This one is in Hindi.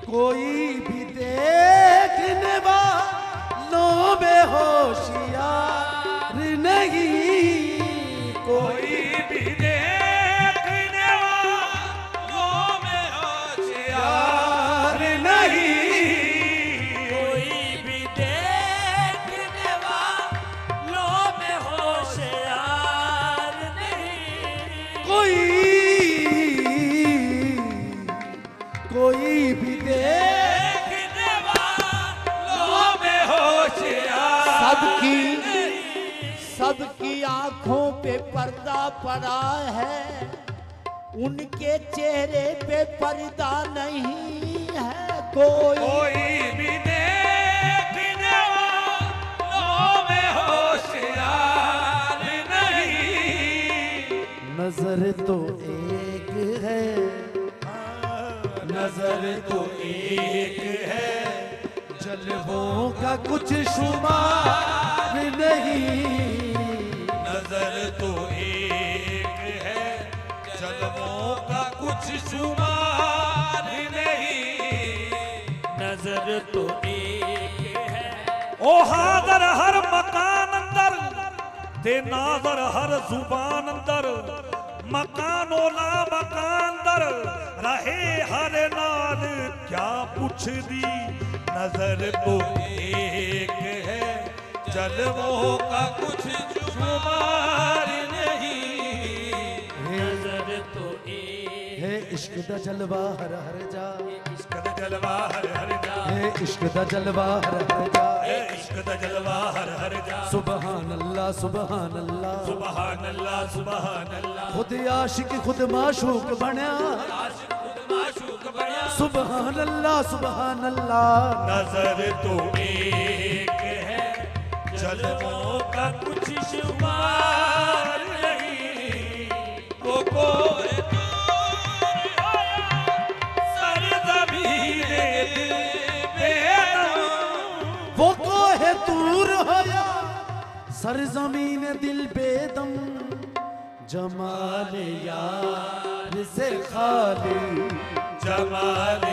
कोई भी देखने वालों में होशियार नहीं, कोई भी देखने वालों में होशियार नहीं, कोई भी देखने वालों में होशियार नहीं, कोई भी देखने वालों में होशियार सबकी आंखों पे पर्दा पड़ा है, उनके चेहरे पे पर्दा नहीं है। कोई भी देखने वालों में होशियार नहीं, नजर तो एक है, नजर तो एक है, जलवों का कुछ शुमार नहीं, नजर तो एक है, जलवों का कुछ शुमार नहीं, नजर तो एक है। ओ हादर हर मकान अंदर ते नाजर हर जुबान अंदर, मकानो ला मकान दर रहे हर नाल क्या पुछ दी। नजर तो एक है, जलवों का कुछ शुमार नहीं, नजर तो एक है इश्क दा जलवा हर हर जा, इश्क दा जलवा हर हर जा, है इश्क दा जलवा हर हर जा, इश्क दा जलवा हर हर जा, सुबहान अल्लाह सुबहान अल्लाह, सुबहान अल्लाह सुबहान अल्लाह, खुद आशिक खुद माशूक बनया, आशिक खुद माशूक बना, सुबहान अल्लाह सुबहान अल्लाह। नजर तो एक है, जलवों का कुछ शुमार नहीं, वो कोई दूर आया सरज़मीने दिल बेदम, वो कोहे दूर होया सरजमीन दिल बेदम, जमाल यार से खाली जमाल